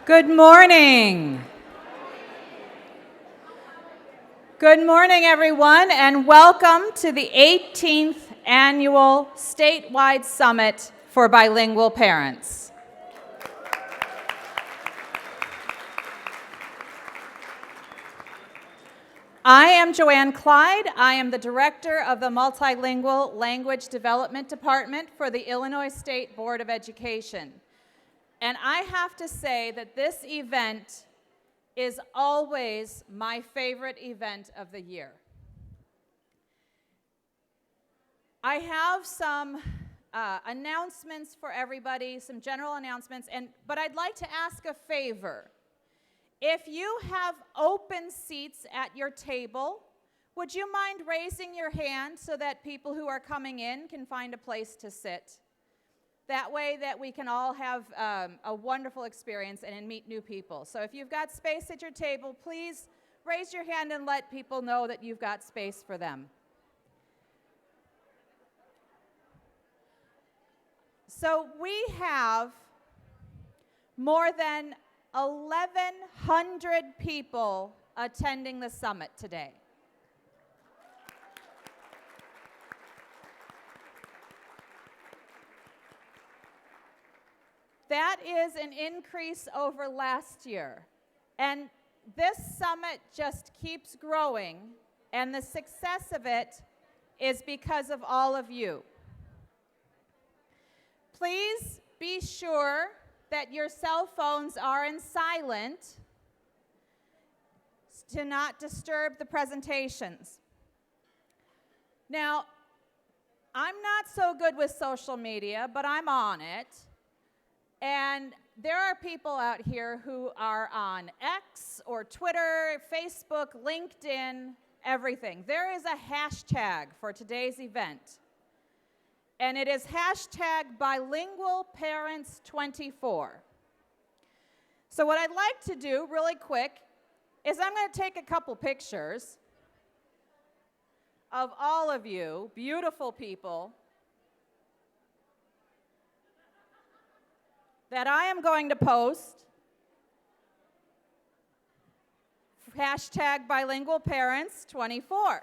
Good morning. Good morning, everyone, and welcome to the 18th Annual Statewide Summit for Bilingual Parents. I am Joanne Clyde. I am the Director of the Multilingual Language Development Department for the Illinois State Board of Education. And I have to say that this event is always my favorite event of the year. I have some announcements for everybody, some general announcements, but I'd like to ask a favor. If you have open seats at your table, would you mind raising your hand so that people who are coming in can find a place to sit? That way that we can all have a wonderful experience and meet new people. So if you've got space at your table, please raise your hand and let people know that you've got space for them. So we have more than 1,100 people attending the summit today. That is an increase over last year. And this summit just keeps growing, and the success of it is because of all of you. Please be sure that your cell phones are in silent to not disturb the presentations. Now, I'm not so good with social media, but I'm on it. And there are people out here who are on X or Twitter, Facebook, LinkedIn, everything. There is a hashtag for today's event. And it is hashtag BilingualParents24. So what I'd like to do really quick is I'm going to take a couple pictures of all of you, beautiful people, that I am going to post. Hashtag BilingualParents24.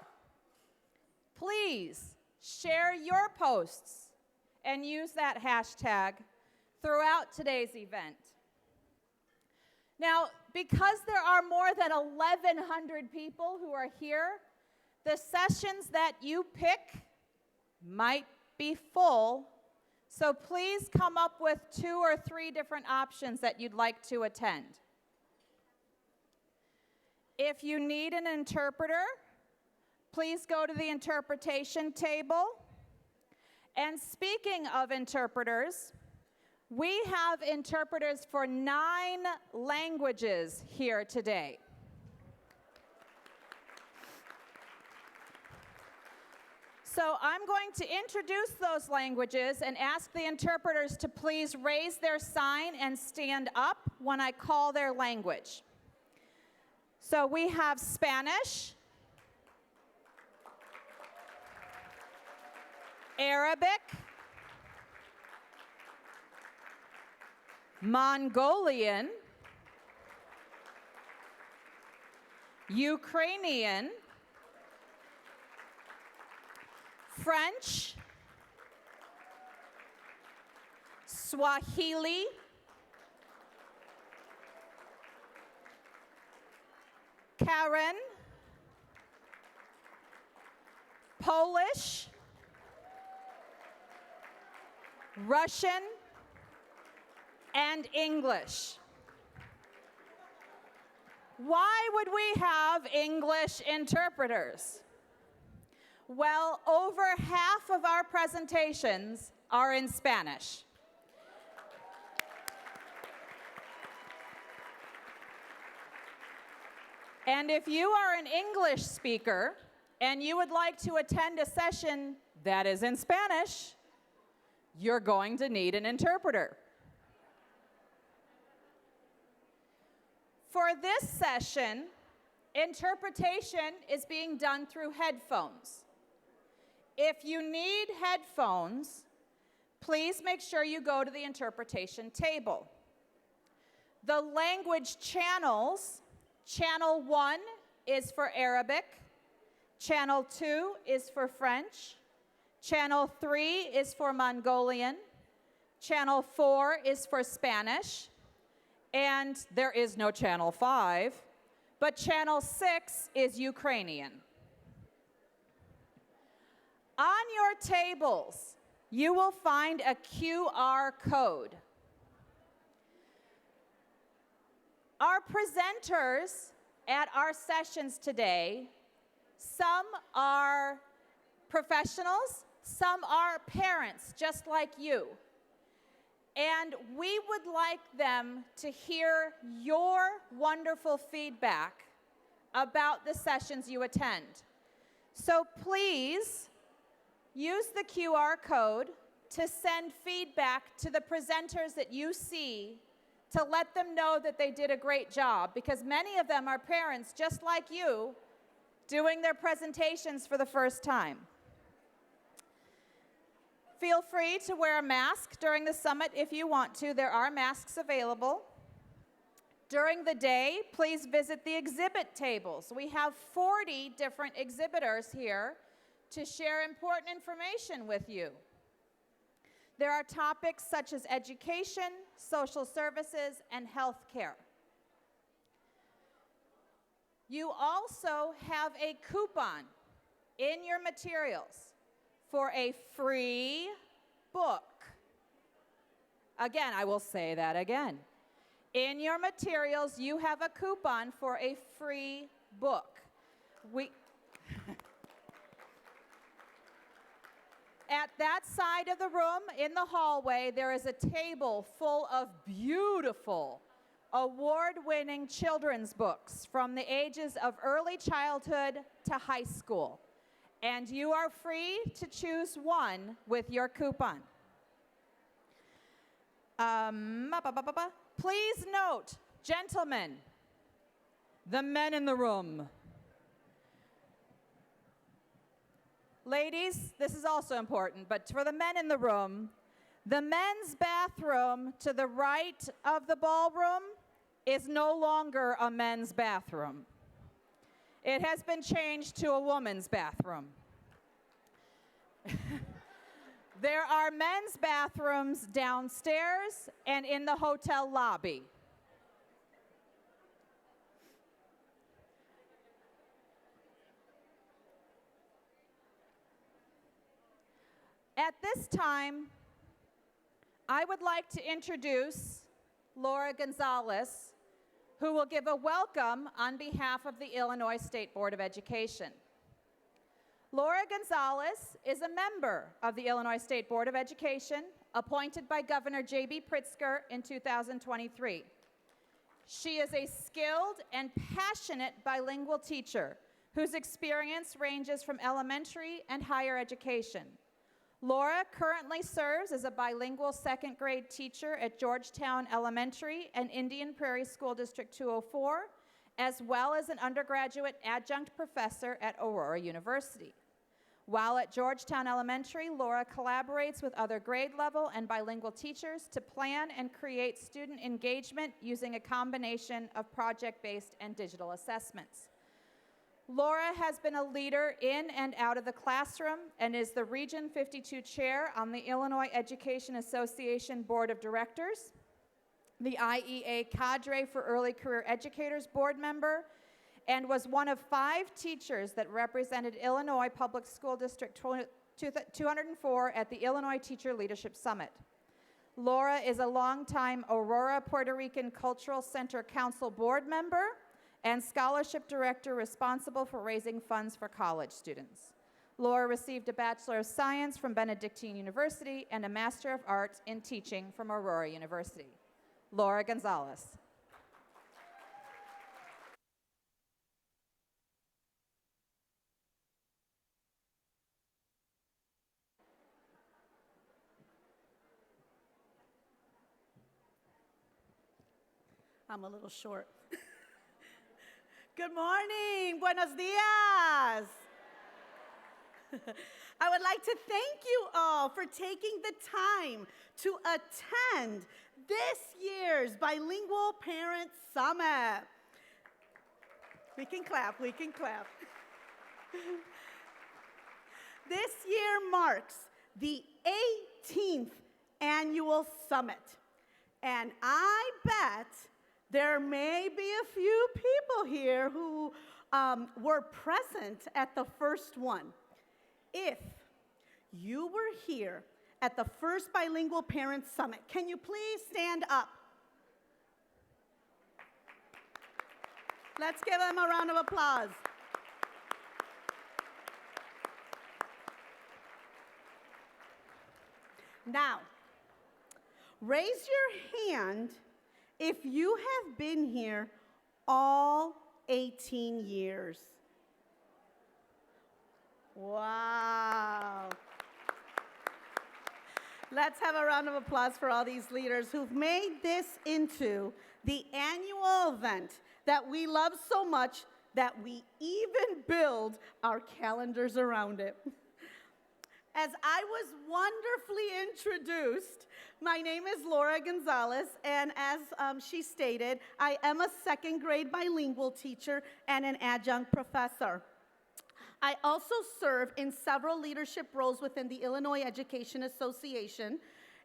Please share your posts and use that hashtag throughout today's event. Now, because there are more than 1,100 people who are here, the sessions that you pick might be full, so please come up with 2 or 3 different options that you'd like to attend. If you need an interpreter, please go to the interpretation table. And speaking of interpreters, we have interpreters for 9 languages here today. So I'm going to introduce those languages and ask the interpreters to please raise their sign and stand up when I call their language. So we have Spanish, Arabic, Mongolian, Ukrainian, French, Swahili, Karen, Polish, Russian, and English. Why would we have English interpreters? Well, over half of our presentations are in Spanish. And if you are an English speaker and you would like to attend a session that is in Spanish, you're going to need an interpreter. For this session, interpretation is being done through headphones. If you need headphones, please make sure you go to the interpretation table. The language channels, channel 1 is for Arabic, channel 2 is for French, channel 3 is for Mongolian, channel 4 is for Spanish, and there is no channel 5, but channel 6 is Ukrainian. On your tables, you will find a QR code. Our presenters at our sessions today, some are professionals, some are parents just like you. And we would like them to hear your wonderful feedback about the sessions you attend. So please use the QR code to send feedback to the presenters that you see to let them know that they did a great job, because many of them are parents just like you doing their presentations for the first time. Feel free to wear a mask during the summit if you want to. There are masks available. During the day, please visit the exhibit tables. We have 40 different exhibitors here to share important information with you. There are topics such as education, social services, and health care. You also have a coupon in your materials for a free book. Again, I will say that again. In your materials, you have a coupon for a free book. At that side of the room, in the hallway, there is a table full of beautiful, award-winning children's books from the ages of early childhood to high school. And you are free to choose one with your coupon. Please note, gentlemen, the men in the room. Ladies, this is also important, but for the men in the room, the men's bathroom to the right of the ballroom is no longer a men's bathroom. It has been changed to a woman's bathroom. There are men's bathrooms downstairs and in the hotel lobby. At this time, I would like to introduce Laura González, who will give a welcome on behalf of the Illinois State Board of Education. Laura González is a member of the Illinois State Board of Education, appointed by Governor J.B. Pritzker in 2023. She is a skilled and passionate bilingual teacher whose experience ranges from elementary and higher education. Laura currently serves as a bilingual second grade teacher at Georgetown Elementary and Indian Prairie School District 204, as well as an undergraduate adjunct professor at Aurora University. While at Georgetown Elementary, Laura collaborates with other grade level and bilingual teachers to plan and create student engagement using a combination of project-based and digital assessments. Laura has been a leader in and out of the classroom and is the Region 52 Chair on the Illinois Education Association Board of Directors, the IEA Cadre for Early Career Educators Board member, and was one of 5 teachers that represented Illinois Public School District 204 at the Illinois Teacher Leadership Summit. Laura is a longtime Aurora Puerto Rican Cultural Center Council Board member and scholarship director responsible for raising funds for college students. Laura received a Bachelor of Science from Benedictine University and a Master of Arts in Teaching from Aurora University. Laura González. I'm a little short. Good morning, buenos dias. I would like to thank you all for taking the time to attend this year's Bilingual Parent Summit. We can clap, we can clap. This year marks the 18th annual summit, and I bet there may be a few people here who were present at the first one. If you were here at the first Bilingual Parent Summit, can you please stand up? Let's give them a round of applause. Now, raise your hand if you have been here all 18 years. Wow. Let's have a round of applause for all these leaders who've made this into the annual event that we love so much that we even build our calendars around it. As I was wonderfully introduced, my name is Laura González, and as she stated, I am a second grade bilingual teacher and an adjunct professor. I also serve in several leadership roles within the Illinois Education Association,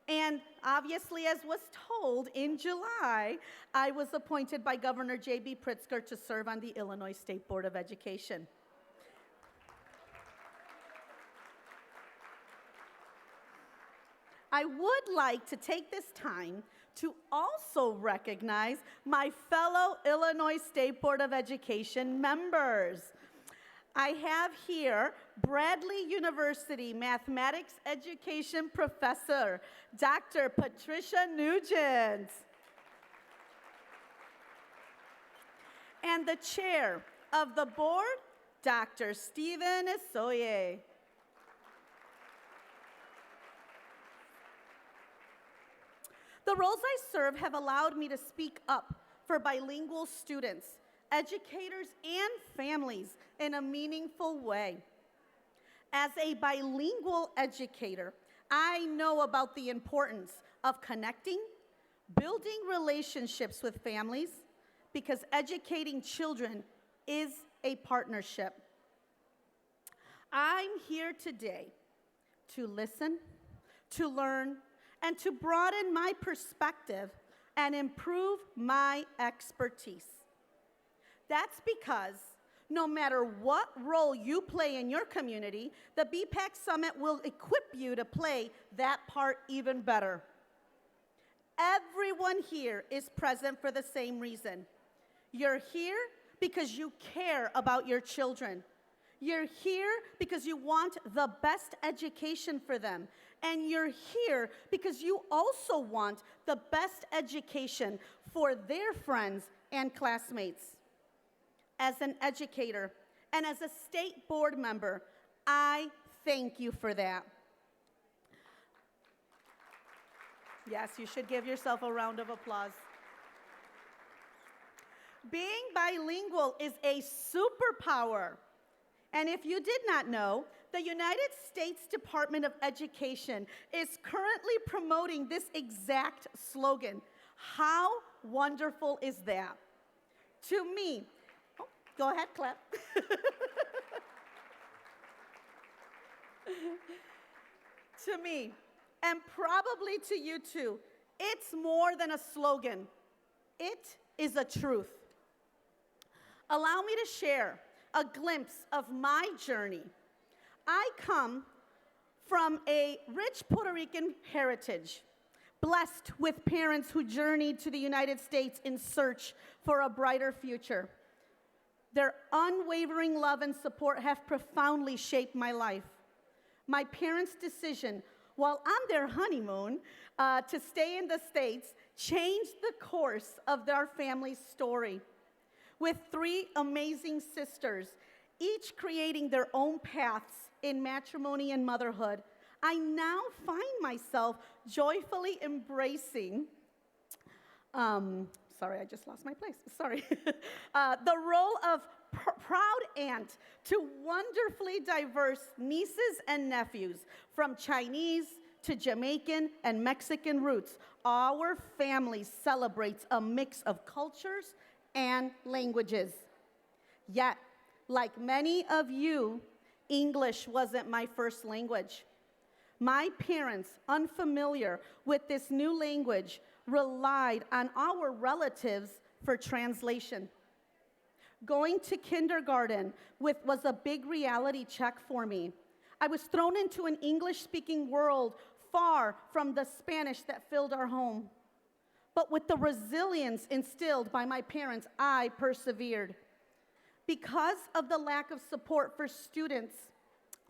and obviously, as was told in July, I was appointed by Governor J.B. Pritzker to serve on the Illinois State Board of Education. I would like to take this time to also recognize my fellow Illinois State Board of Education members. I have here Bradley University Mathematics Education Professor, Dr. Patricia Nugent. And the chair of the board, Dr. Stephen Esoye. The roles I serve have allowed me to speak up for bilingual students, educators, and families in a meaningful way. As a bilingual educator, I know about the importance of connecting, building relationships with families, because educating children is a partnership. I'm here today to listen, to learn, and to broaden my perspective and improve my expertise. That's because no matter what role you play in your community, the BPAC Summit will equip you to play that part even better. Everyone here is present for the same reason. You're here because you care about your children. You're here because you want the best education for them. And you're here because you also want the best education for their friends and classmates. As an educator and as a state board member, I thank you for that. Yes, you should give yourself a round of applause. Being bilingual is a superpower. And if you did not know, the United States Department of Education is currently promoting this exact slogan. How wonderful is that? To me, oh, go ahead, clap. To me, and probably to you too, it's more than a slogan. It is a truth. Allow me to share a glimpse of my journey. I come from a rich Puerto Rican heritage, blessed with parents who journeyed to the United States in search for a brighter future. Their unwavering love and support have profoundly shaped my life. My parents' decision while on their honeymoon to stay in the States changed the course of their family's story. With 3 amazing sisters, each creating their own paths in matrimony and motherhood, I now find myself joyfully embracing, sorry, I just lost my place, sorry, the role of proud aunt to wonderfully diverse nieces and nephews from Chinese to Jamaican and Mexican roots. Our family celebrates a mix of cultures and languages. Yet, like many of you, English wasn't my first language. My parents, unfamiliar with this new language, relied on our relatives for translation. Going to kindergarten was a big reality check for me. I was thrown into an English-speaking world far from the Spanish that filled our home. But with the resilience instilled by my parents, I persevered. Because of the lack of support for students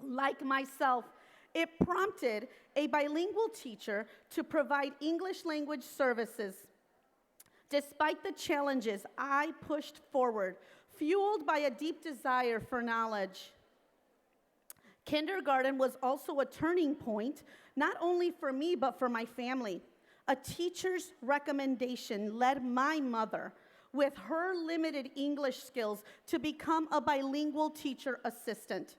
like myself, it prompted a bilingual teacher to provide English language services. Despite the challenges, I pushed forward, fueled by a deep desire for knowledge. Kindergarten was also a turning point, not only for me, but for my family. A teacher's recommendation led my mother, with her limited English skills, to become a bilingual teacher assistant.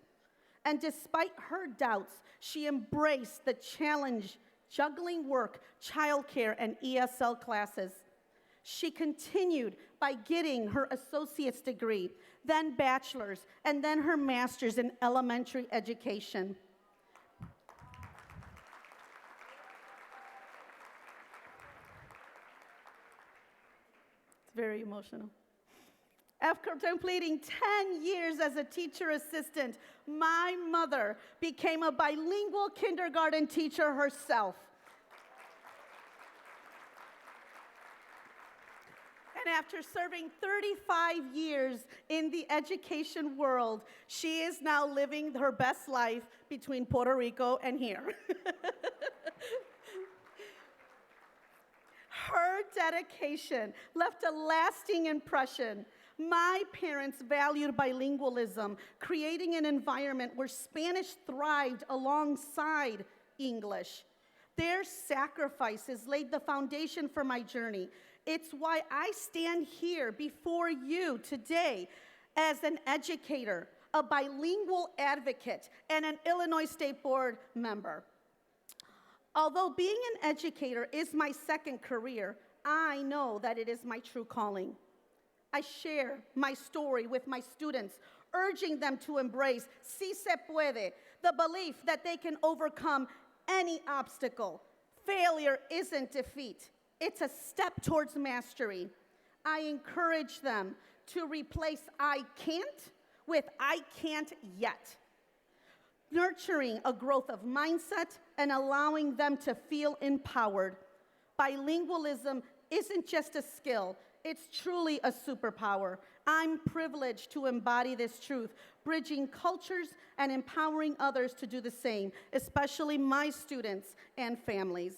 And despite her doubts, she embraced the challenge, juggling work, childcare, and ESL classes. She continued by getting her associate's degree, then bachelor's, and then her master's in elementary education. It's very emotional. After completing 10 years as a teacher assistant, my mother became a bilingual kindergarten teacher herself. And after serving 35 years in the education world, she is now living her best life between Puerto Rico and here. Her dedication left a lasting impression. My parents valued bilingualism, creating an environment where Spanish thrived alongside English. Their sacrifices laid the foundation for my journey. It's why I stand here before you today as an educator, a bilingual advocate, and an Illinois State Board member. Although being an educator is my second career, I know that it is my true calling. I share my story with my students, urging them to embrace si se puede, the belief that they can overcome any obstacle. Failure isn't defeat. It's a step towards mastery. I encourage them to replace I can't with I can't yet, nurturing a growth of mindset and allowing them to feel empowered. Bilingualism isn't just a skill, it's truly a superpower. I'm privileged to embody this truth, bridging cultures and empowering others to do the same, especially my students and families.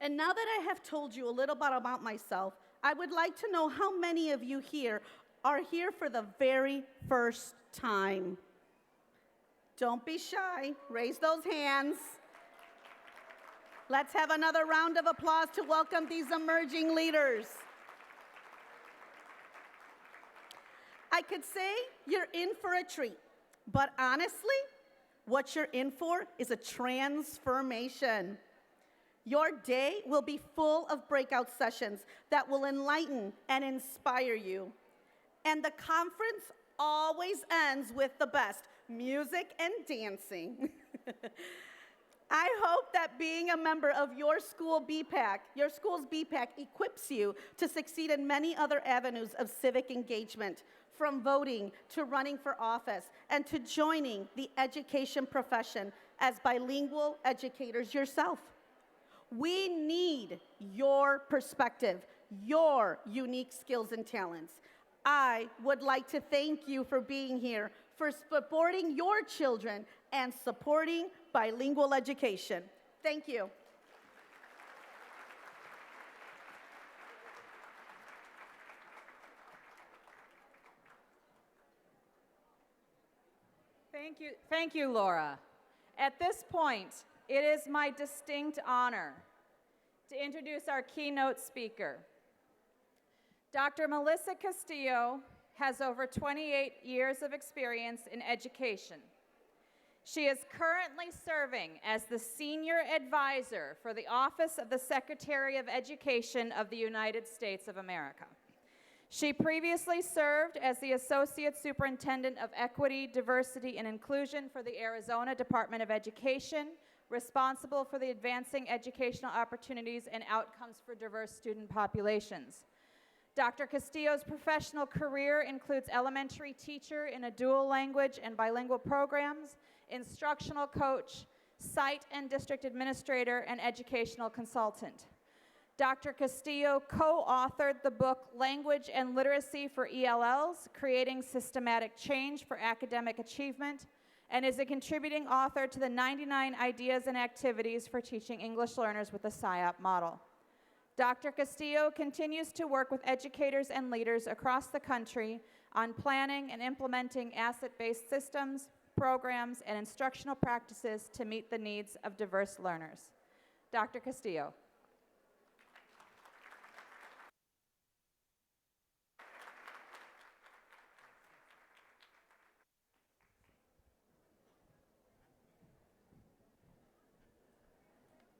And now that I have told you a little bit about myself, I would like to know how many of you here are here for the very first time. Don't be shy. Raise those hands. Let's have another round of applause to welcome these emerging leaders. I could say you're in for a treat, but honestly, what you're in for is a transformation. Your day will be full of breakout sessions that will enlighten and inspire you. And the conference always ends with the best, music and dancing. I hope that being a member of your school's BPAC equips you to succeed in many other avenues of civic engagement, from voting to running for office and to joining the education profession as bilingual educators yourself. We need your perspective, your unique skills and talents. I would like to thank you for being here, for supporting your children and supporting bilingual education. Thank you. Thank you, Laura. At this point, it is my distinct honor to introduce our keynote speaker. Dr. Melissa Castillo has over 28 years of experience in education. She is currently serving as the Senior Advisor for the Office of the Secretary of Education of the United States of America. She previously served as the Associate Superintendent of Equity, Diversity, and Inclusion for the Arizona Department of Education, responsible for the advancing educational opportunities and outcomes for diverse student populations. Dr. Castillo's professional career includes elementary teacher in a dual language and bilingual programs, instructional coach, site and district administrator, and educational consultant. Dr. Castillo co-authored the book Language and Literacy for ELLs, Creating Systematic Change for Academic Achievement, and is a contributing author to the 99 Ideas and Activities for Teaching English Learners with the SIOP model. Dr. Castillo continues to work with educators and leaders across the country on planning and implementing asset-based systems, programs, and instructional practices to meet the needs of diverse learners. Dr. Castillo.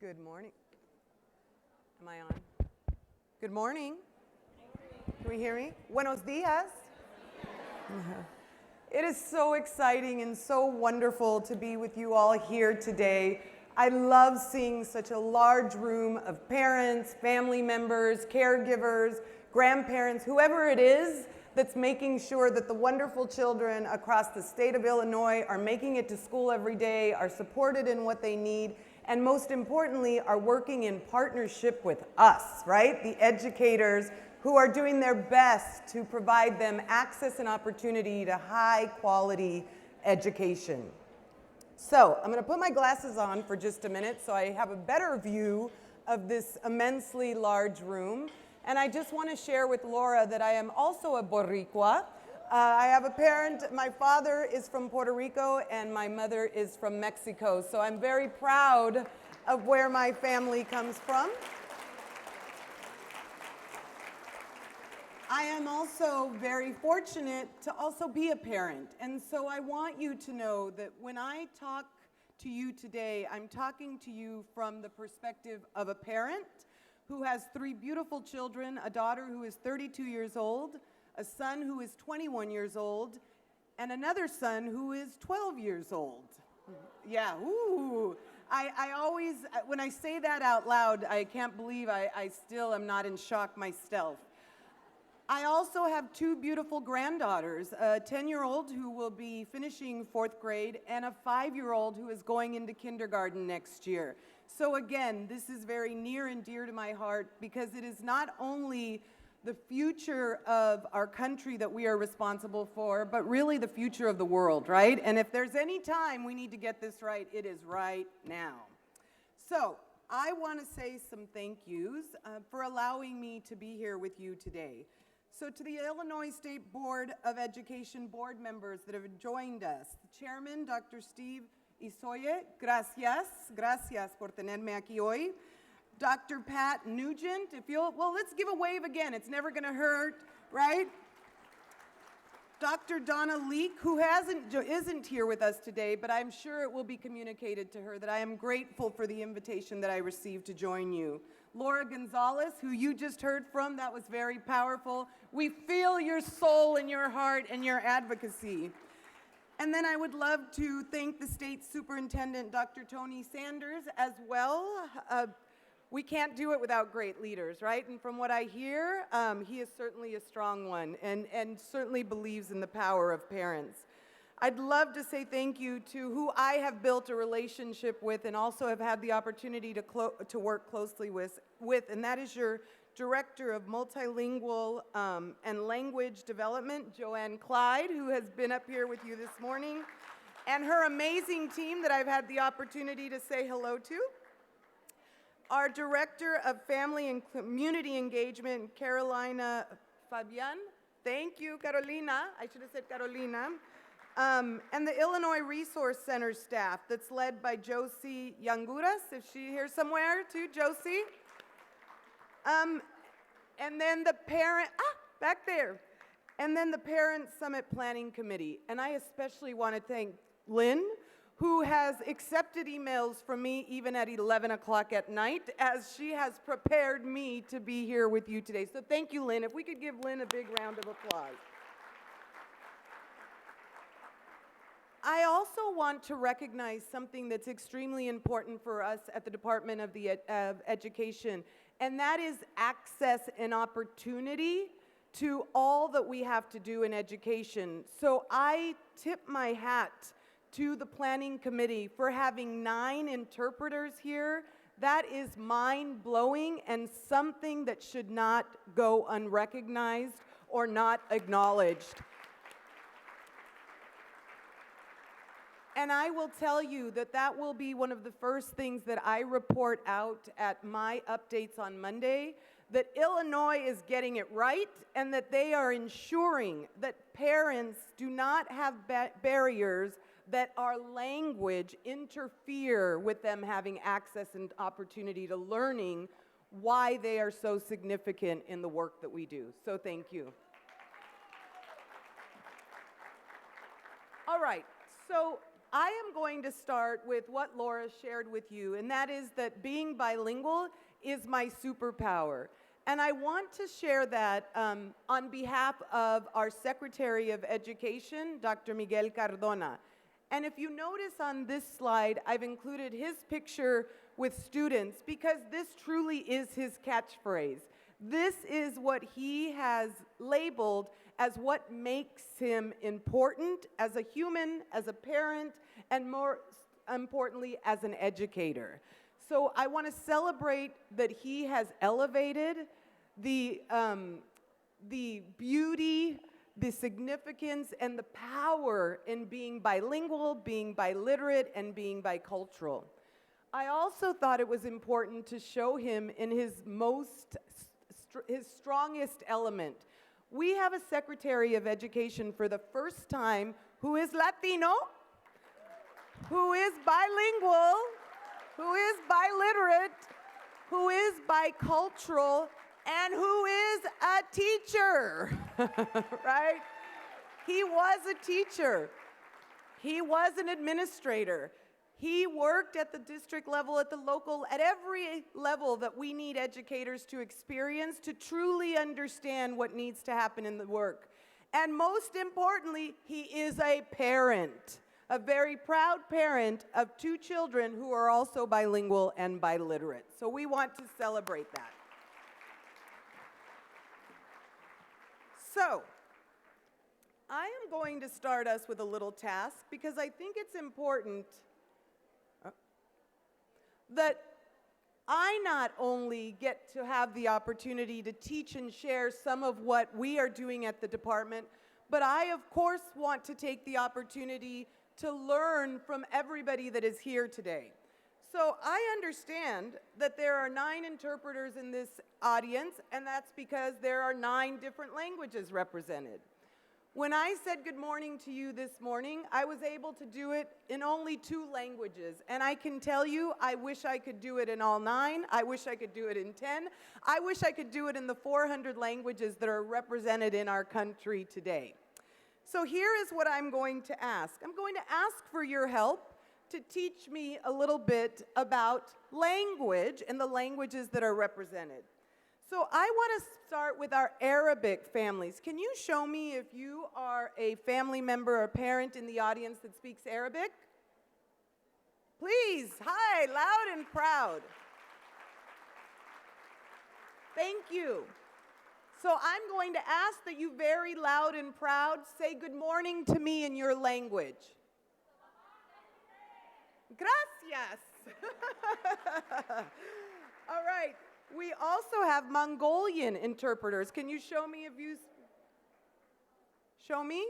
Good morning. Am I on? Good morning. Can we hear me? Buenos dias. It is so exciting and so wonderful to be with you all here today. I love seeing such a large room of parents, family members, caregivers, grandparents, whoever it is that's making sure that the wonderful children across the state of Illinois are making it to school every day, are supported in what they need, and most importantly, are working in partnership with us, right? The educators who are doing their best to provide them access and opportunity to high quality education. So I'm going to put my glasses on for just a minute so I have a better view of this immensely large room. And I just want to share with Laura that I am also a Boricua. I have a parent, my father is from Puerto Rico and my mother is from Mexico. So I'm very proud of where my family comes from. I am also very fortunate to also be a parent. And so I want you to know that when I talk to you today, I'm talking to you from the perspective of a parent who has 3 beautiful children, a daughter who is 32 years old, a son who is 21 years old, and another son who is 12 years old. Yeah, ooh. I always, when I say that out loud, I can't believe I still am not in shock myself. I also have 2 beautiful granddaughters, a 10-year-old who will be finishing 4th grade and a 5-year-old who is going into kindergarten next year. So again, this is very near and dear to my heart because it is not only the future of our country that we are responsible for, but really the future of the world, right? And if there's any time we need to get this right, it is right now. So I want to say some thank yous for allowing me to be here with you today. So to the Illinois State Board of Education board members that have joined us, the chairman, Dr. Steve Isoye, gracias por tenerme aquí hoy. Dr. Pat Nugent, if you'll, well, let's give a wave again. It's never going to hurt, right? Dr. Donna Leek, who isn't here with us today, but I'm sure it will be communicated to her that I am grateful for the invitation that I received to join you. Laura González, who you just heard from, that was very powerful. We feel your soul and your heart and your advocacy. And then I would love to thank the state superintendent, Dr. Tony Sanders, as well. We can't do it without great leaders, right? And from what I hear, he is certainly a strong one and certainly believes in the power of parents. I'd love to say thank you to who I have built a relationship with and also have had the opportunity to work closely with, and that is your Director of Multilingual and Language Development, Joanne Clyde, who has been up here with you this morning, and her amazing team that I've had the opportunity to say hello to. Our Director of Family and Community Engagement, Carolina Fabian. Thank you, Carolina. I should have said Carolina. And the Illinois Resource Center staff that's led by Josie Yanguras, if she's here somewhere too, Josie. And then the parent, back there. and then the Parent Summit Planning Committee. And I especially want to thank Lynn, who has accepted emails from me even at 11 o'clock at night, as she has prepared me to be here with you today. So thank you, Lynn. If we could give Lynn a big round of applause. I also want to recognize something that's extremely important for us at the Department of Education, and that is access and opportunity to all that we have to do in education. So I tip my hat to the Planning Committee for having 9 interpreters here. That is mind-blowing and something that should not go unrecognized or not acknowledged. And I will tell you that that will be one of the first things that I report out at my updates on Monday, that Illinois is getting it right and that they are ensuring that parents do not have barriers that our language interfere with them having access and opportunity to learning why they are so significant in the work that we do. So thank you. All right, so I am going to start with what Laura shared with you, and that is that being bilingual is my superpower. And I want to share that on behalf of our Secretary of Education, Dr. Miguel Cardona. And if you notice on this slide, I've included his picture with students because this truly is his catchphrase. This is what he has labeled as what makes him important as a human, as a parent, and more importantly, as an educator. So I want to celebrate that he has elevated the beauty, the significance, and the power in being bilingual, being biliterate, and being bicultural. I also thought it was important to show him in his strongest element. We have a Secretary of Education for the first time who is Latino, who is bilingual, who is biliterate, who is bicultural, and who is a teacher, right? He was a teacher. He was an administrator. He worked at the district level, at the local, at every level that we need educators to experience to truly understand what needs to happen in the work. And most importantly, he is a parent, a very proud parent of 2 children who are also bilingual and biliterate. So we want to celebrate that. So, I am going to start us with a little task because I think it's important that I not only get to have the opportunity to teach and share some of what we are doing at the department, but I, of course, want to take the opportunity to learn from everybody that is here today. So I understand that there are 9 interpreters in this audience, and that's because there are 9 different languages represented. When I said good morning to you this morning, I was able to do it in only 2 languages. And I can tell you, I wish I could do it in all 9. I wish I could do it in 10. I wish I could do it in the 400 languages that are represented in our country today. So here is what I'm going to ask. I'm going to ask for your help to teach me a little bit about language and the languages that are represented. So I want to start with our Arabic families. Can you show me if you are a family member or parent in the audience that speaks Arabic? Please, hi, loud and proud. Thank you. So I'm going to ask that you very loud and proud say good morning to me in your language. Gracias. All right. We also have Mongolian interpreters. Can you show me if you... Show me?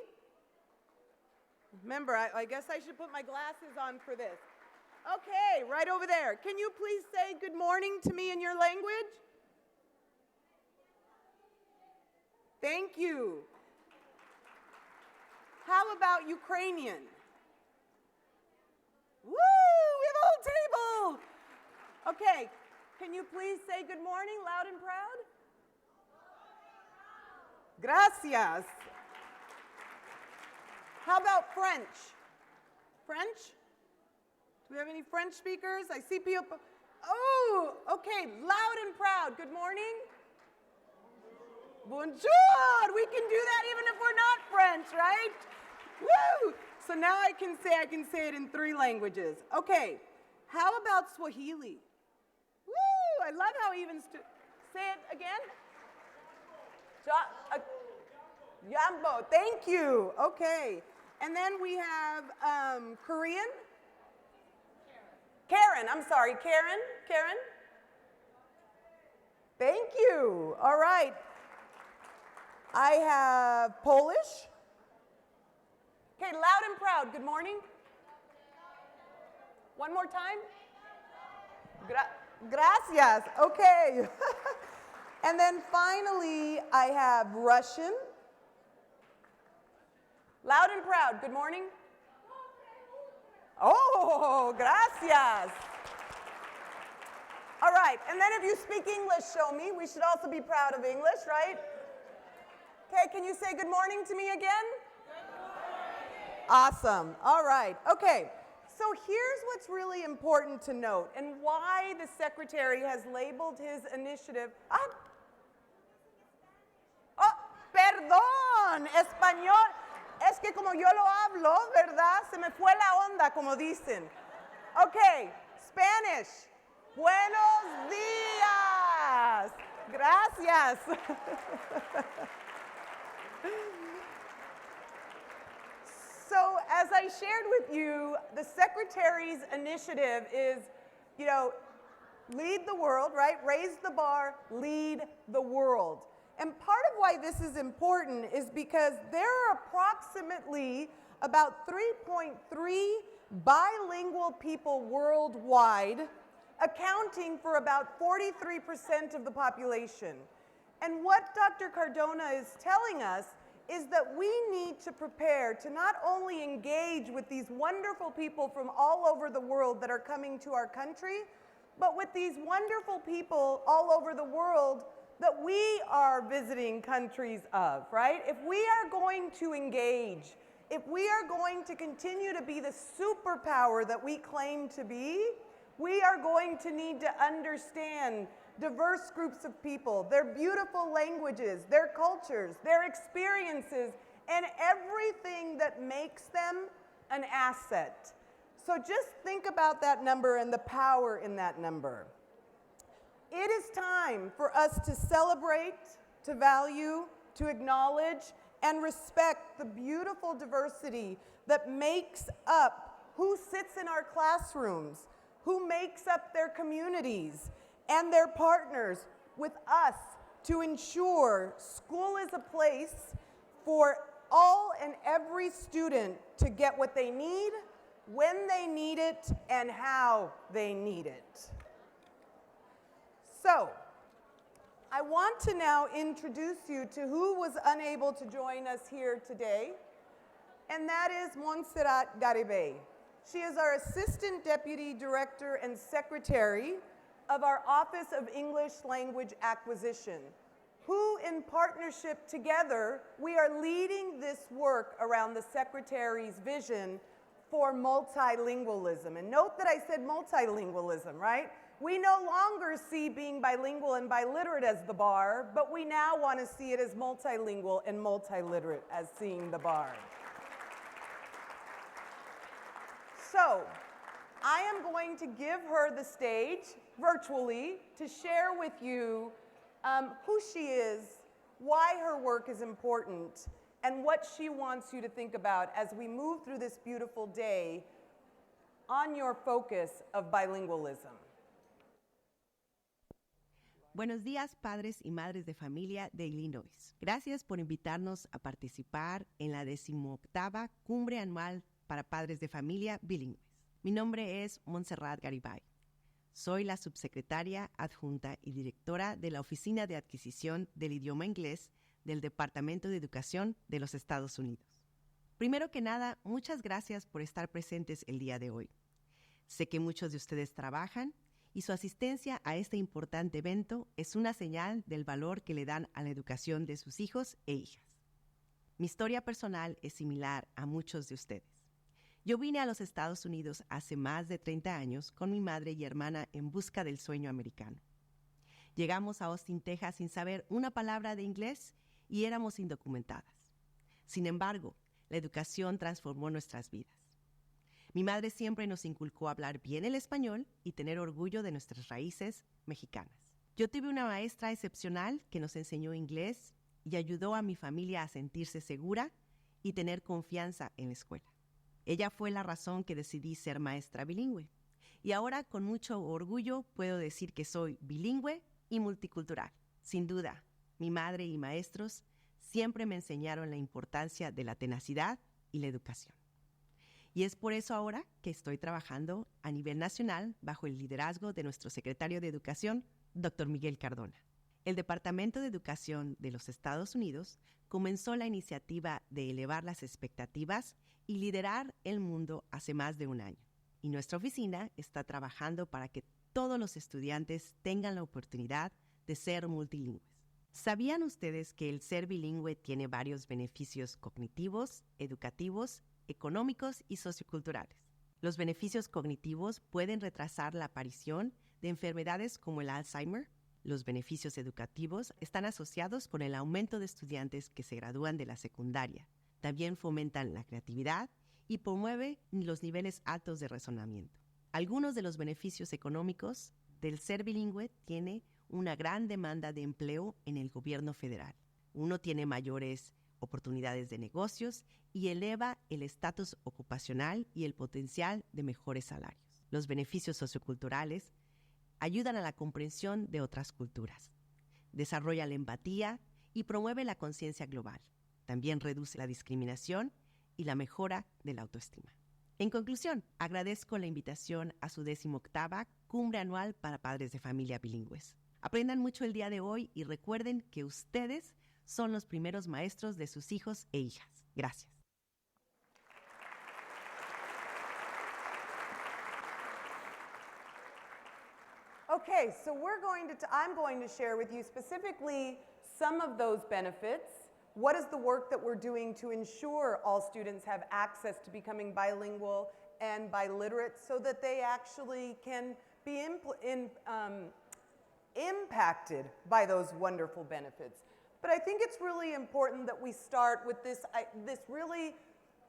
Remember, I guess I should put my glasses on for this. Okay, right over there. Can you please say good morning to me in your language? Thank you. How about Ukrainian? Woo! We have a whole table! Okay, can you please say good morning loud and proud? Gracias. How about French? French? Do we have any French speakers? I see people. Oh, okay, loud and proud. Good morning. Bonjour. We can do that even if we're not French, right? Woo! So now I can say it in 3 languages. Okay, how about Swahili? Woo! I love how even say it again. Jambo. Thank you. Okay, and then we have Korean. Karen. I'm sorry, Karen. Karen. Thank you. All right. I have Polish. Okay, loud and proud. Good morning. One more time. Gracias. Okay. And then finally, I have Russian. Loud and proud. Good morning. Oh, gracias. All right, and then if you speak English, show me. We should also be proud of English, right? Okay, can you say good morning to me again? Good morning. Awesome. All right. Okay. So here's what's really important to note and why the secretary has labeled his initiative. Oh, perdón, español. Es que como yo lo hablo, ¿verdad? Se me fue la onda, como dicen. Okay, Spanish. Buenos días. Gracias. So as I shared with you, the Secretary's initiative is, lead the world, right? Raise the bar, lead the world. And part of why this is important is because there are approximately about 3.3 bilingual people worldwide, accounting for about 43% of the population. And what Dr. Cardona is telling us is that we need to prepare to not only engage with these wonderful people from all over the world that are coming to our country, but with these wonderful people all over the world that we are visiting countries of, right? If we are going to engage, if we are going to continue to be the superpower that we claim to be, we are going to need to understand diverse groups of people, their beautiful languages, their cultures, their experiences, and everything that makes them an asset. So just think about that number and the power in that number. It is time for us to celebrate, to value, to acknowledge, and respect the beautiful diversity that makes up who sits in our classrooms, who makes up their communities, and their partners with us to ensure school is a place for all and every student to get what they need, when they need it, and how they need it. So, I want to now introduce you to who was unable to join us here today, and that is Montserrat Garibay. She is our Assistant Deputy Director and Secretary of our Office of English Language Acquisition, who in partnership together, we are leading this work around the Secretary's vision for multilingualism. And note that I said multilingualism, right? We no longer see being bilingual and biliterate as the bar, but we now want to see it as multilingual and multiliterate as seeing the bar. So, I am going to give her the stage virtually to share with you who she is, why her work is important, and what she wants you to think about as we move through this beautiful day on your focus of bilingualism. Buenos días, padres y madres de familia de Illinois. Gracias por invitarnos a participar en la 18ª Cumbre Anual para Padres de Familia Bilingües. Mi nombre es Montserrat Garibay. Soy la subsecretaria adjunta y directora de la Oficina de Adquisición del Idioma Inglés del Departamento de Educación de los Estados Unidos. Primero que nada, muchas gracias por estar presentes el día de hoy. Sé que muchos de ustedes trabajan y su asistencia a este importante evento es una señal del valor que le dan a la educación de sus hijos e hijas. Mi historia personal es similar a muchos de ustedes. Yo vine a los Estados Unidos hace más de 30 años con mi madre y hermana en busca del sueño americano. Llegamos a Austin, Texas sin saber una palabra de inglés y éramos indocumentadas. Sin embargo, la educación transformó nuestras vidas. Mi madre siempre nos inculcó hablar bien el español y tener orgullo de nuestras raíces mexicanas. Yo tuve una maestra excepcional que nos enseñó inglés y ayudó a mi familia a sentirse segura y tener confianza en la escuela. Ella fue la razón que decidí ser maestra bilingüe. Y ahora, con mucho orgullo, puedo decir que soy bilingüe y multicultural. Sin duda, mi madre y maestros siempre me enseñaron la importancia de la tenacidad y la educación. Y es por eso ahora que estoy trabajando a nivel nacional bajo el liderazgo de nuestro secretario de Educación, Dr. Miguel Cardona. El Departamento de Educación de los Estados Unidos comenzó la iniciativa de elevar las expectativas y liderar el mundo hace más de un año. Y nuestra oficina está trabajando para que todos los estudiantes tengan la oportunidad de ser multilingües. ¿Sabían ustedes que el ser bilingüe tiene varios beneficios cognitivos, educativos, económicos y socioculturales? Los beneficios cognitivos pueden retrasar la aparición de enfermedades como el Alzheimer. Los beneficios educativos están asociados con el aumento de estudiantes que se gradúan de la secundaria. También fomentan la creatividad y promueven los niveles altos de razonamiento. Algunos de los beneficios económicos del ser bilingüe tiene una gran demanda de empleo en el gobierno federal. Uno tiene mayores oportunidades de negocios y eleva el estatus ocupacional y el potencial de mejores salarios. Los beneficios socioculturales ayudan a la comprensión de otras culturas, desarrolla la empatía y promueve la conciencia global. También reduce la discriminación y la mejora de la autoestima. En conclusión, agradezco la invitación a su 18ª Cumbre Anual para Padres de Familia Bilingües. Aprendan mucho el día de hoy y recuerden que ustedes son los primeros maestros de sus hijos e hijas. Gracias. Okay, so I'm going to share with you specifically some of those benefits. What is the work that we're doing to ensure all students have access to becoming bilingual and biliterate so that they actually can be impacted by those wonderful benefits. But I think it's really important that we start with this really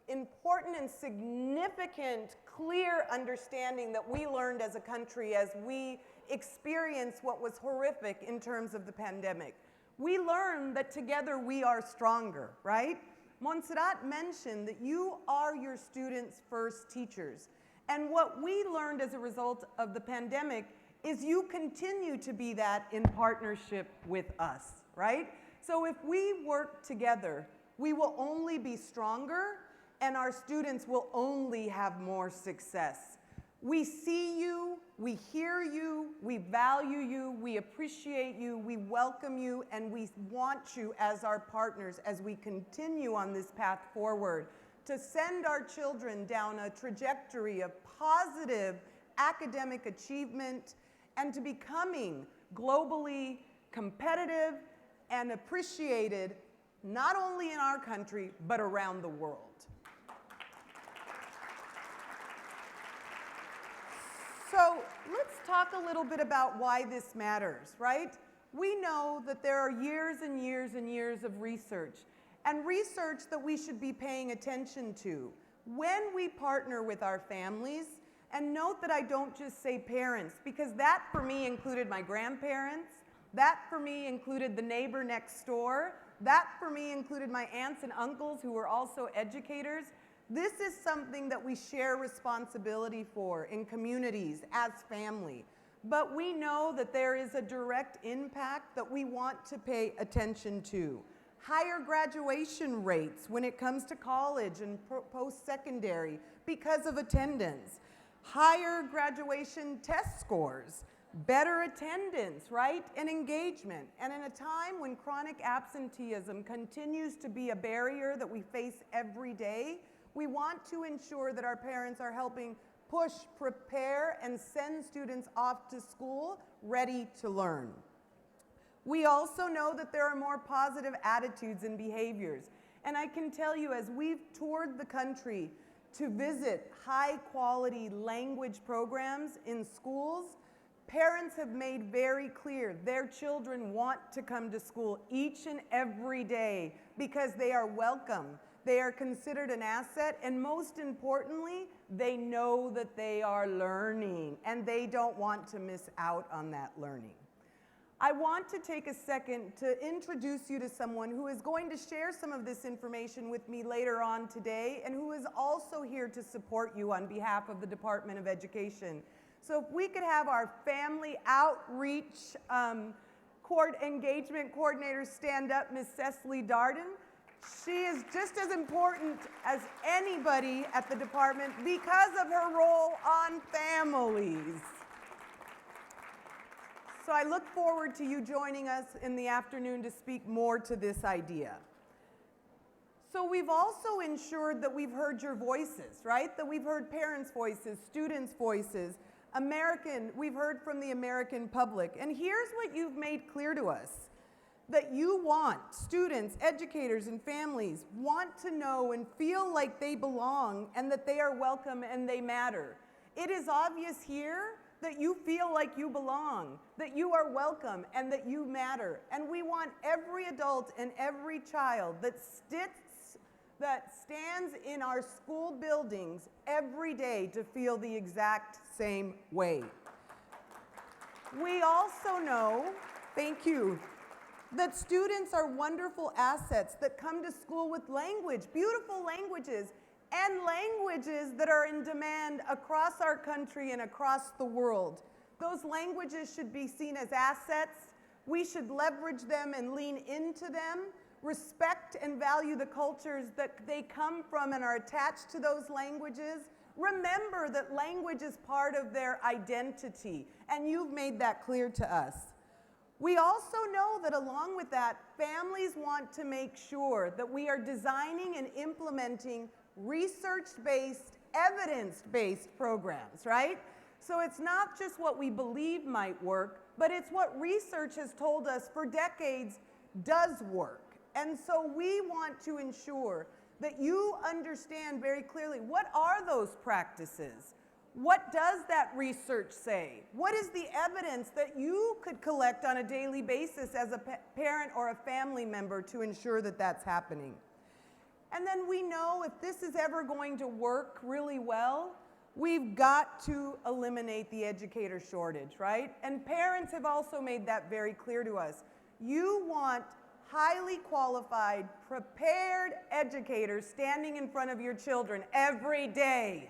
important and significant, clear understanding that we learned as a country as we experienced what was horrific in terms of the pandemic. We learned that together we are stronger, right? Montserrat mentioned that you are your students' first teachers. And what we learned as a result of the pandemic is you continue to be that in partnership with us, right? So if we work together, we will only be stronger and our students will only have more success. We see you, we hear you, we value you, we appreciate you, we welcome you, and we want you as our partners as we continue on this path forward to send our children down a trajectory of positive academic achievement and to becoming globally competitive and appreciated not only in our country, but around the world. So let's talk a little bit about why this matters, right? We know that there are years and years and years of research, and research that we should be paying attention to when we partner with our families. And note that I don't just say parents, because that for me included my grandparents, that for me included the neighbor next door, that for me included my aunts and uncles who were also educators. This is something that we share responsibility for in communities as family. But we know that there is a direct impact that we want to pay attention to. Higher graduation rates when it comes to college and post-secondary because of attendance. Higher graduation test scores, better attendance, right, and engagement. And in a time when chronic absenteeism continues to be a barrier that we face every day, we want to ensure that our parents are helping push, prepare, and send students off to school ready to learn. We also know that there are more positive attitudes and behaviors. And I can tell you, as we've toured the country to visit high-quality language programs in schools, parents have made very clear their children want to come to school each and every day because they are welcome, they are considered an asset, and most importantly, they know that they are learning and they don't want to miss out on that learning. I want to take a second to introduce you to someone who is going to share some of this information with me later on today and who is also here to support you on behalf of the Department of Education. So if we could have our family outreach engagement coordinator stand up, Ms. Cecily Darden. She is just as important as anybody at the department because of her role on families. So I look forward to you joining us in the afternoon to speak more to this idea. So we've also ensured that we've heard your voices, right? That we've heard parents' voices, students' voices, we've heard from the American public. And here's what you've made clear to us, that you want, students, educators, and families want to know and feel like they belong and that they are welcome and they matter. It is obvious here that you feel like you belong, that you are welcome, and that you matter. And we want every adult and every child that stands in our school buildings every day to feel the exact same way. We also know, thank you, that students are wonderful assets that come to school with language, beautiful languages, and languages that are in demand across our country and across the world. Those languages should be seen as assets. We should leverage them and lean into them, respect and value the cultures that they come from and are attached to those languages. Remember that language is part of their identity, and you've made that clear to us. We also know that along with that, families want to make sure that we are designing and implementing research-based, evidence-based programs, right? So it's not just what we believe might work, but it's what research has told us for decades does work. And so we want to ensure that you understand very clearly, what are those practices? What does that research say? What is the evidence that you could collect on a daily basis as a parent or a family member to ensure that that's happening? And then we know if this is ever going to work really well, we've got to eliminate the educator shortage, right? And parents have also made that very clear to us. You want highly qualified, prepared educators standing in front of your children every day.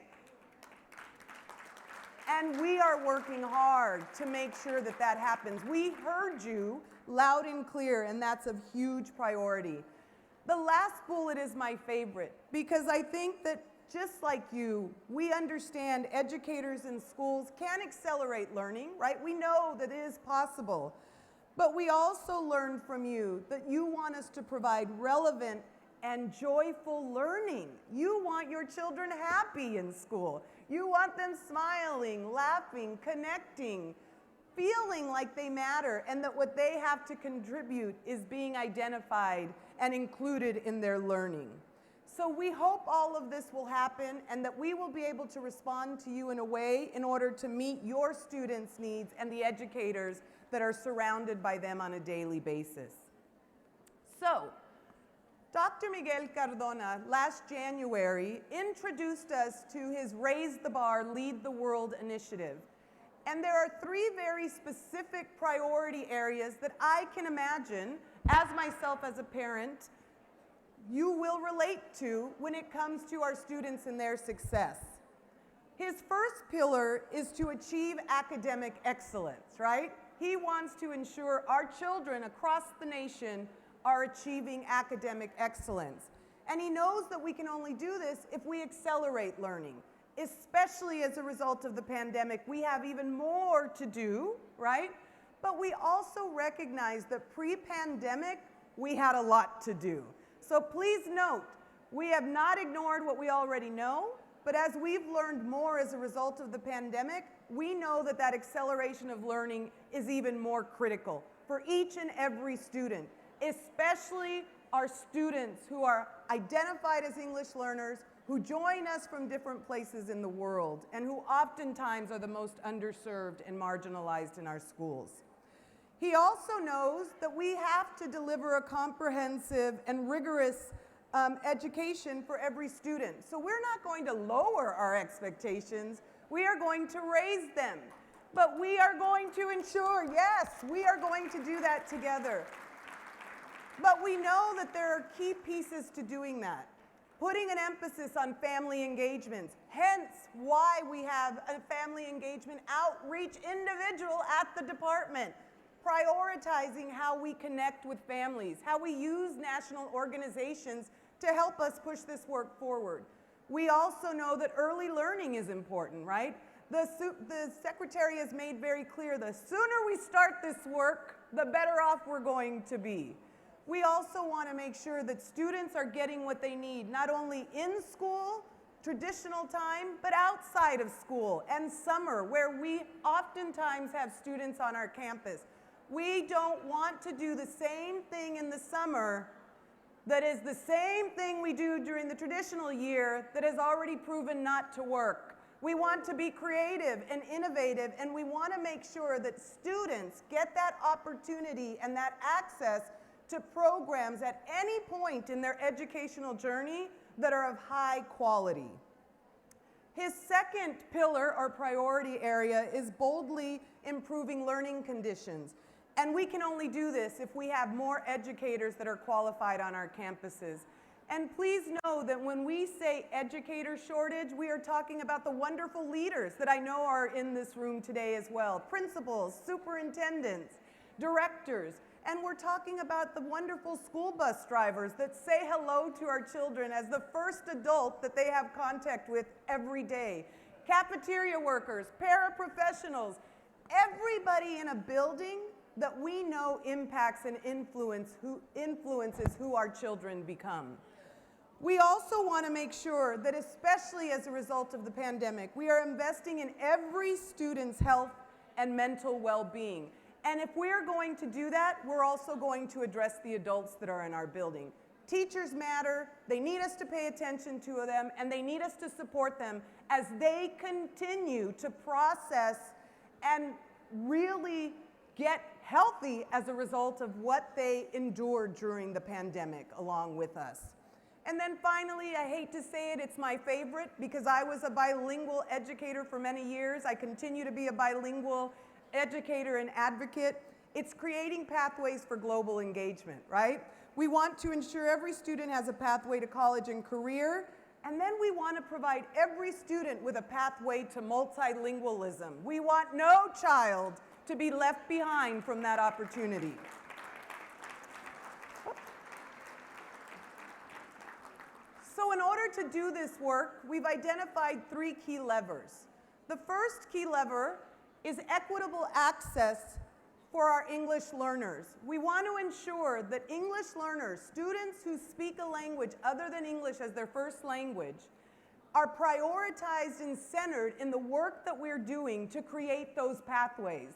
And we are working hard to make sure that that happens. We heard you loud and clear, and that's a huge priority. The last bullet is my favorite, because I think that just like you, we understand educators in schools can accelerate learning, right? We know that it is possible. But we also learned from you that you want us to provide relevant and joyful learning. You want your children happy in school. You want them smiling, laughing, connecting, feeling like they matter, and that what they have to contribute is being identified and included in their learning. So we hope all of this will happen and that we will be able to respond to you in a way in order to meet your students' needs and the educators that are surrounded by them on a daily basis. So, Dr. Miguel Cardona last January introduced us to his Raise the Bar, Lead the World initiative. And there are 3 very specific priority areas that I can imagine, as myself as a parent, you will relate to when it comes to our students and their success. His first pillar is to achieve academic excellence, right? He wants to ensure our children across the nation are achieving academic excellence. And he knows that we can only do this if we accelerate learning, especially as a result of the pandemic. We have even more to do, right? But we also recognize that pre-pandemic, we had a lot to do. So please note, we have not ignored what we already know, but as we've learned more as a result of the pandemic, we know that that acceleration of learning is even more critical for each and every student, especially are students who are identified as English learners, who join us from different places in the world, and who oftentimes are the most underserved and marginalized in our schools. He also knows that we have to deliver a comprehensive and rigorous education for every student. So we're not going to lower our expectations, we are going to raise them. But we are going to ensure, yes, we are going to do that together. But we know that there are key pieces to doing that. Putting an emphasis on family engagements, hence why we have a family engagement outreach individual at the department, prioritizing how we connect with families, how we use national organizations to help us push this work forward. We also know that early learning is important, right? The Secretary has made very clear the sooner we start this work, the better off we're going to be. We also want to make sure that students are getting what they need, not only in school, traditional time, but outside of school and summer, where we oftentimes have students on our campus. We don't want to do the same thing in the summer that is the same thing we do during the traditional year that has already proven not to work. We want to be creative and innovative, and we want to make sure that students get that opportunity and that access to programs at any point in their educational journey that are of high quality. His second pillar or priority area is boldly improving learning conditions. And we can only do this if we have more educators that are qualified on our campuses. And please know that when we say educator shortage, we are talking about the wonderful leaders that I know are in this room today as well. Principals, superintendents, directors, and we're talking about the wonderful school bus drivers that say hello to our children as the first adult that they have contact with every day. Cafeteria workers, paraprofessionals, everybody in a building that we know impacts and influences who our children become. We also want to make sure that, especially as a result of the pandemic, we are investing in every student's health and mental well-being. And if we're going to do that, we're also going to address the adults that are in our building. Teachers matter, they need us to pay attention to them, and they need us to support them as they continue to process and really get healthy as a result of what they endured during the pandemic along with us. And then finally, I hate to say it, it's my favorite because I was a bilingual educator for many years. I continue to be a bilingual educator and advocate. It's creating pathways for global engagement, right? We want to ensure every student has a pathway to college and career, and then we want to provide every student with a pathway to multilingualism. We want no child to be left behind from that opportunity. So in order to do this work, we've identified 3 key levers. The first key lever is equitable access for our English learners. We want to ensure that English learners, students who speak a language other than English as their first language, are prioritized and centered in the work that we're doing to create those pathways.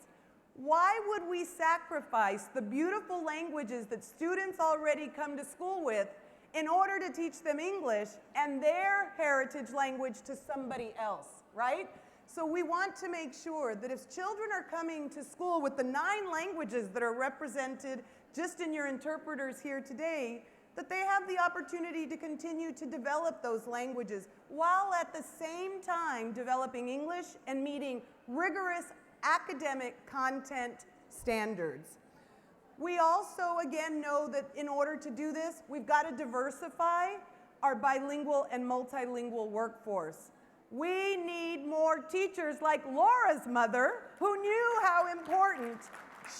Why would we sacrifice the beautiful languages that students already come to school with in order to teach them English and their heritage language to somebody else, right? So we want to make sure that if children are coming to school with the 9 languages that are represented just in your interpreters here today, that they have the opportunity to continue to develop those languages while at the same time developing English and meeting rigorous academic content standards. We also, again, know that in order to do this, we've got to diversify our bilingual and multilingual workforce. We need more teachers like Laura's mother, who knew how important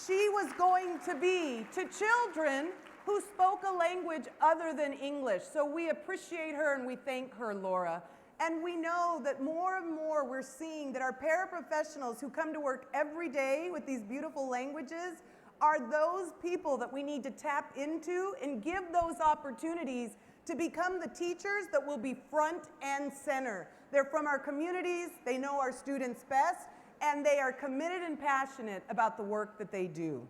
she was going to be to children who spoke a language other than English. So we appreciate her and we thank her, Laura. And we know that more and more we're seeing that our paraprofessionals who come to work every day with these beautiful languages are those people that we need to tap into and give those opportunities to become the teachers that will be front and center. They're from our communities, they know our students best, and they are committed and passionate about the work that they do.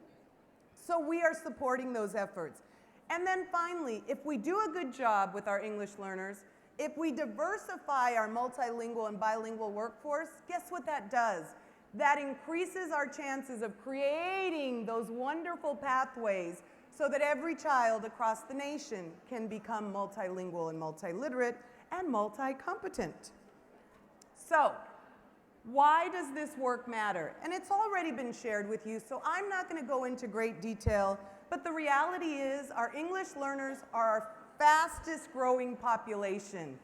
So we are supporting those efforts. And then finally, if we do a good job with our English learners, if we diversify our multilingual and bilingual workforce, guess what that does? That increases our chances of creating those wonderful pathways so that every child across the nation can become multilingual and multiliterate and multi-competent. So, why does this work matter? And it's already been shared with you, so I'm not going to go into great detail, but the reality is our English learners are our fastest growing population.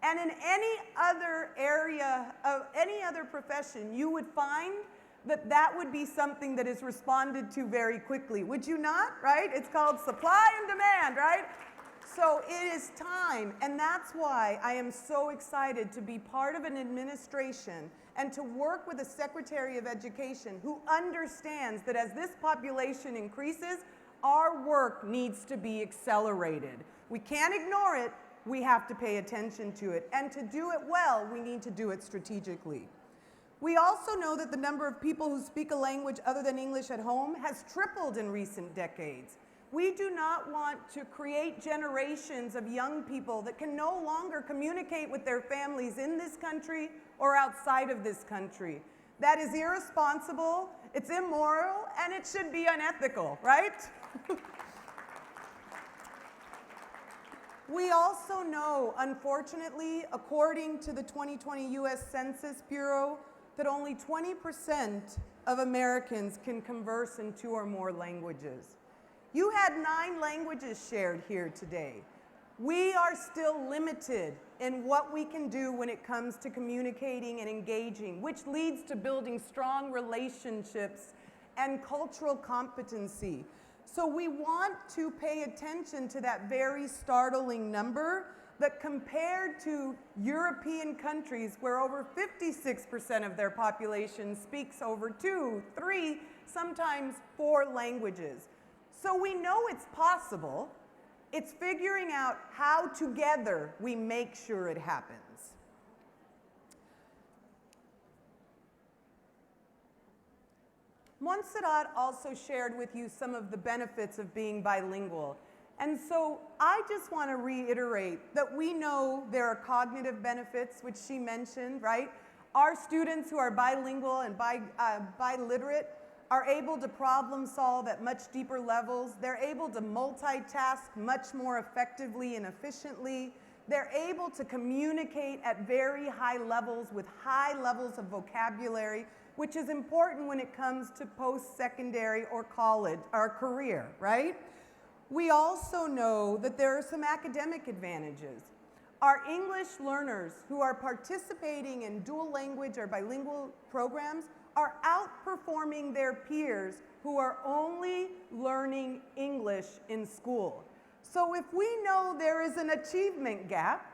And in any other area of any other profession, you would find that that would be something that is responded to very quickly. Would you not, right? It's called supply and demand, right? So it is time, and that's why I am so excited to be part of an administration and to work with a Secretary of Education who understands that as this population increases, our work needs to be accelerated. We can't ignore it, we have to pay attention to it. And to do it well, we need to do it strategically. We also know that the number of people who speak a language other than English at home has tripled in recent decades. We do not want to create generations of young people that can no longer communicate with their families in this country or outside of this country. That is irresponsible, it's immoral, and it should be unethical, right? We also know, unfortunately, according to the 2020 US Census Bureau, that only 20% of Americans can converse in 2 or more languages. You had 9 languages shared here today. We are still limited in what we can do when it comes to communicating and engaging, which leads to building strong relationships and cultural competency. So we want to pay attention to that very startling number that compared to European countries where over 56% of their population speaks over 2, 3, sometimes 4 languages. So we know it's possible. It's figuring out how together we make sure it happens. Montserrat also shared with you some of the benefits of being bilingual. And so I just want to reiterate that we know there are cognitive benefits, which she mentioned, right? Our students who are bilingual and biliterate are able to problem solve at much deeper levels. They're able to multitask much more effectively and efficiently. They're able to communicate at very high levels with high levels of vocabulary, which is important when it comes to post-secondary or college or career, right? We also know that there are some academic advantages. Our English learners who are participating in dual language or bilingual programs are outperforming their peers who are only learning English in school. So if we know there is an achievement gap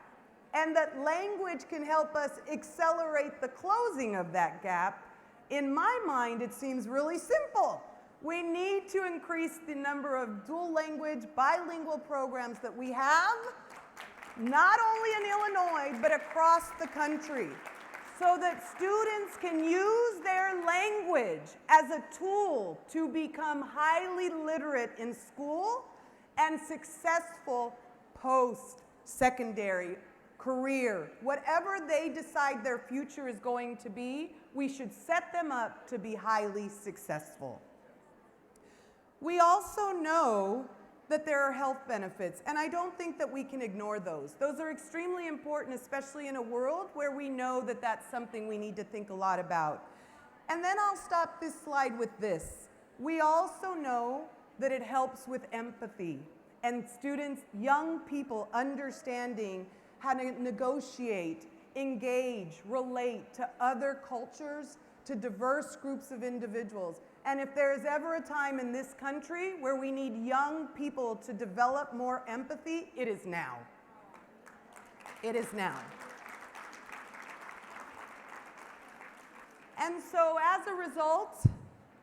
and that language can help us accelerate the closing of that gap, in my mind it seems really simple. We need to increase the number of dual language, bilingual programs that we have, not only in Illinois, but across the country, so that students can use their language as a tool to become highly literate in school and successful post-secondary career. Whatever they decide their future is going to be, we should set them up to be highly successful. We also know that there are health benefits, and I don't think that we can ignore those. Those are extremely important, especially in a world where we know that that's something we need to think a lot about. And then I'll stop this slide with this. We also know that it helps with empathy, and students, young people understanding how to negotiate, engage, relate to other cultures, to diverse groups of individuals. And if there is ever a time in this country where we need young people to develop more empathy, it is now. It is now. And so as a result,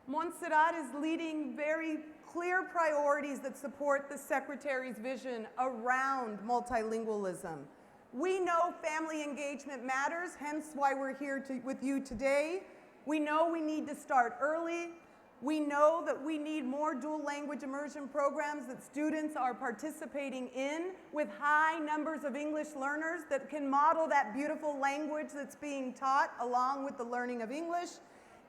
Montserrat is leading very clear priorities that support the Secretary's vision around multilingualism. We know family engagement matters, hence why we're here with you today. We know we need to start early. We know that we need more dual language immersion programs that students are participating in with high numbers of English learners that can model that beautiful language that's being taught along with the learning of English.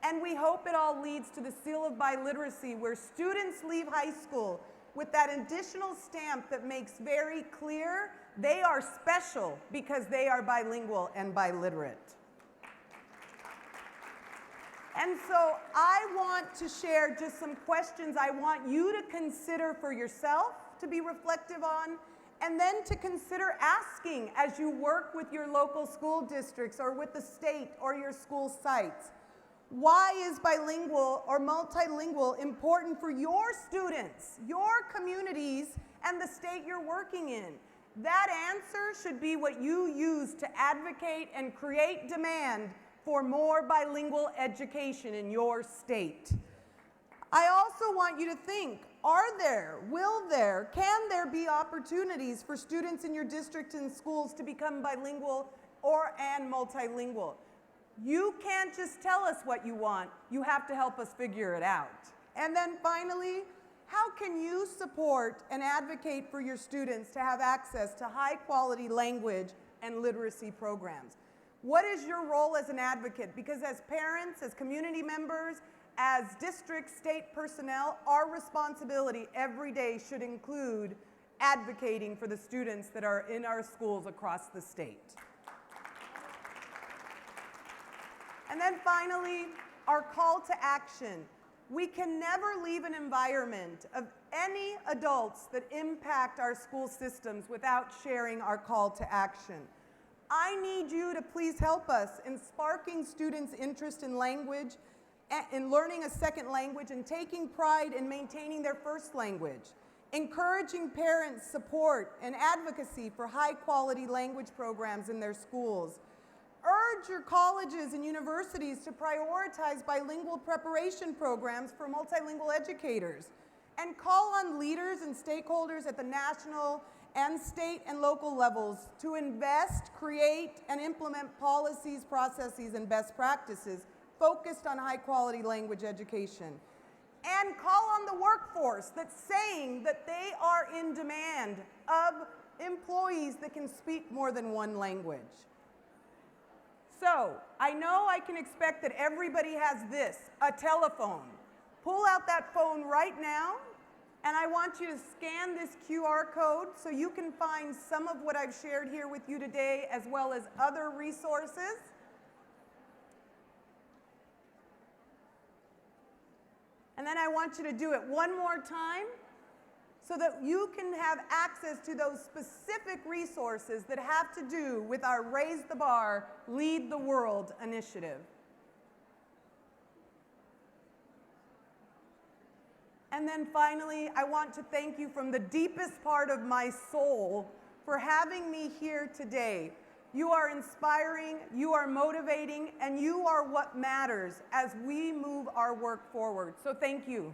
And we hope it all leads to the seal of biliteracy, where students leave high school with that additional stamp that makes very clear they are special because they are bilingual and biliterate. And so I want to share just some questions I want you to consider for yourself, to be reflective on, and then to consider asking as you work with your local school districts or with the state or your school sites. Why is bilingual or multilingual important for your students, your communities, and the state you're working in? That answer should be what you use to advocate and create demand for more bilingual education in your state. I also want you to think, are there, will there, can there be opportunities for students in your district and schools to become bilingual and multilingual? You can't just tell us what you want, you have to help us figure it out. And then finally, how can you support and advocate for your students to have access to high quality language and literacy programs? What is your role as an advocate? Because as parents, as community members, as district, state personnel, our responsibility every day should include advocating for the students that are in our schools across the state. And then finally, our call to action. We can never leave an environment of any adults that impact our school systems without sharing our call to action. I need you to please help us in sparking students' interest in language, in learning a second language, and taking pride in maintaining their first language. Encouraging parents' support and advocacy for high-quality language programs in their schools. Urge your colleges and universities to prioritize bilingual preparation programs for multilingual educators. And call on leaders and stakeholders at the national and state and local levels to invest, create, and implement policies, processes, and best practices focused on high-quality language education. And call on the workforce that's saying that they are in demand of employees that can speak more than one language. So, I know I can expect that everybody has this, a telephone. Pull out that phone right now, and I want you to scan this QR code so you can find some of what I've shared here with you today, as well as other resources. And then I want you to do it one more time so that you can have access to those specific resources that have to do with our Raise the Bar, Lead the World initiative. And then finally, I want to thank you from the deepest part of my soul for having me here today. You are inspiring, you are motivating, and you are what matters as we move our work forward. So thank you.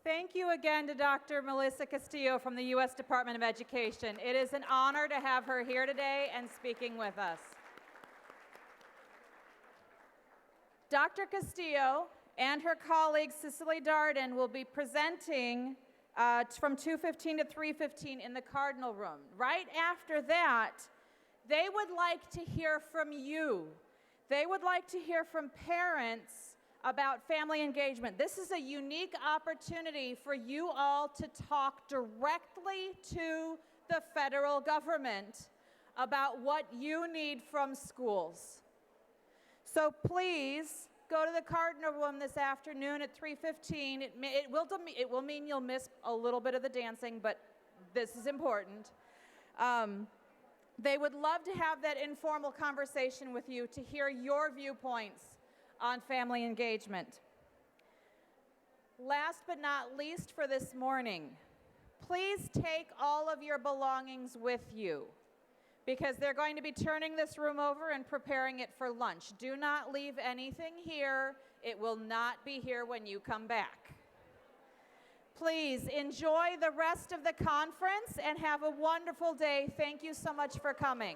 Thank you again to Dr. Melissa Castillo from the U.S. Department of Education. It is an honor to have her here today and speaking with us. Dr. Castillo and her colleague Cicely Darden will be presenting from 2:15 to 3:15 in the Cardinal Room. Right after that, they would like to hear from you. They would like to hear from parents about family engagement. This is a unique opportunity for you all to talk directly to the federal government about what you need from schools. So please go to the Cardinal Room this afternoon at 3:15. It will mean you'll miss a little bit of the dancing, but this is important. They would love to have that informal conversation with you to hear your viewpoints on family engagement. Last but not least for this morning, please take all of your belongings with you because they're going to be turning this room over and preparing it for lunch. Do not leave anything here. It will not be here when you come back. please enjoy the rest of the conference and have a wonderful day. Thank you so much for coming.